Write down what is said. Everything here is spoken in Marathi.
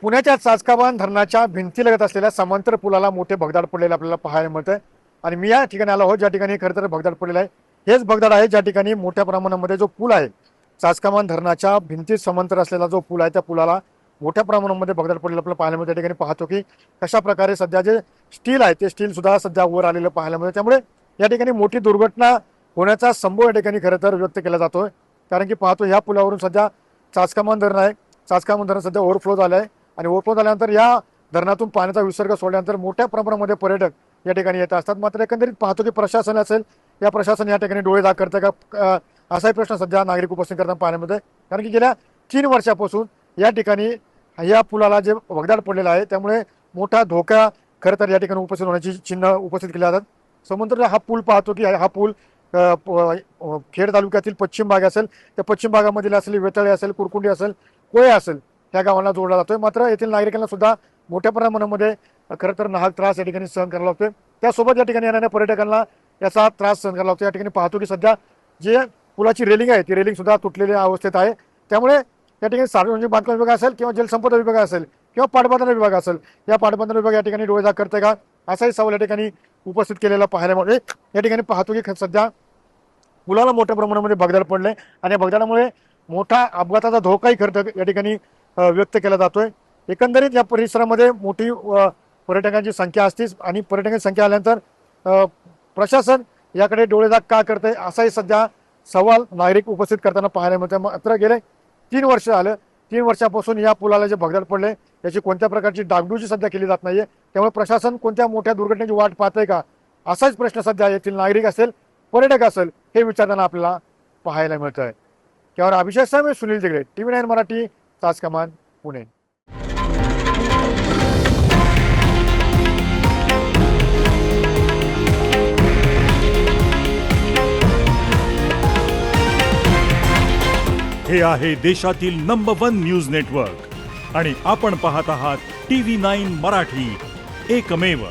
पुण्याच्या चासकाबान धरणाच्या भिंतीलगत असलेल्या समांतर पुलाला मोठे भगदाड पडलेले आपल्याला पाहायला मिळतंय आणि मी या ठिकाणी आलो आहोत ज्या ठिकाणी खरं तर भगदाड पडलेला आहे। हेच भगदाड आहे ज्या ठिकाणी मोठ्या प्रमाणामध्ये जो पूल आहे, चासकाबान धरणाच्या भिंती समांतर असलेला जो पूल आहे, त्या पुलाला मोठ्या प्रमाणामध्ये भगदाड पडलेलं आपल्याला पाहायला मिळतं। त्या ठिकाणी पाहतो की कशा प्रकारे सध्या जे स्टील आहे ते स्टील सुद्धा सध्या वर आलेलं पाहायला मिळतं। त्यामुळे या ठिकाणी मोठी दुर्घटना होण्याचा संभव या ठिकाणी खरं तर व्यक्त केला जातोय, कारण की पाहतो या पुलावरून सध्या चासकाबान धरण आहे, चासकाबान धरण सध्या ओव्हरफ्लो झालं आहे आणि ओव्हरफ्लो झाल्यानंतर या धरणातून पाण्याचा विसर्ग सोडल्यानंतर मोठ्या प्रमाणामध्ये पर्यटक या ठिकाणी येत असतात। मात्र एकंदरीत पाहतो की प्रशासन असेल, या प्रशासन या ठिकाणी डोळे दाग करतं का, असाही प्रश्न सध्या नागरिक उपस्थित करताना पाहायला मिळतोय। कारण की गेल्या 3 वर्षापासून या ठिकाणी या पुलाला जे भगदाड पडलेलं आहे त्यामुळे मोठा धोका खरं तर या ठिकाणी उपस्थित होण्याची चिन्ह उपस्थित केले जातात। समुद्र हा पूल पाहतो की हा पूल खेड तालुक्यातील पश्चिम भाग असेल, त्या पश्चिम भागामधील असलेली वेतळे असेल, कुरकुंडी असेल, कोळे असेल, त्या गावांना जोडला जातोय। मात्र येथील नागरिकांना सुद्धा मोठ्या प्रमाणामध्ये खरं तर नाहक त्रास या ठिकाणी सहन करावा लागतोय। त्यासोबत या ठिकाणी येणाऱ्या पर्यटकांना याचा त्रास सहन करावा लागतो। या ठिकाणी पाहतो की सध्या जे पुलाची रेलिंग आहे ती रेलिंग सुद्धा तुटलेल्या अवस्थेत आहे। त्यामुळे या ठिकाणी सार्वजनिक बांधकाम विभाग असेल किंवा जलसंपदा विभाग असेल किंवा पाटबंधारे विभाग असेल, या पाटबंधारे विभाग या ठिकाणी डोळेझाक करते का, असाही सवाल या ठिकाणी उपस्थित केलेला पाहायला मिळते। या ठिकाणी पाहतो की सध्या पुलाला मोठ्या प्रमाणामध्ये भगदाड पडले आणि या भगदाडामुळे मोठा अपघाताचा धोकाही खरं तर या ठिकाणी व्यक्त केला जातोय। एकंदरीत या परिसरामध्ये मोठी पर्यटकांची संख्या असतेच आणि पर्यटकांची संख्या आल्यानंतर प्रशासन याकडे डोळेझाक का करते, असाही सध्या सवाल नागरिक उपस्थित करताना पाहायला मिळते। मात्र गेले 3 वर्ष झालं, 3 वर्षापासून या पुलाला जे भगदाड पडले याची कोणत्या प्रकारची डागडुजी सध्या केली जात नाहीये। त्यामुळे प्रशासन कोणत्या मोठ्या दुर्घटनेची वाट पाहतंय का, असाच प्रश्न सध्या येथील नागरिक असेल, पर्यटक असेल, हे विचारताना आपल्याला पाहायला मिळत आहे। त्यावर अभिषेक साहेब, सुनील जिगडे, TV9 मराठी, चासकाबान, पुणे। हे आहे देशातील नंबर 1 न्यूज नेटवर्क आणि आपण पाहत आहात TV9 मराठी, एकमेव।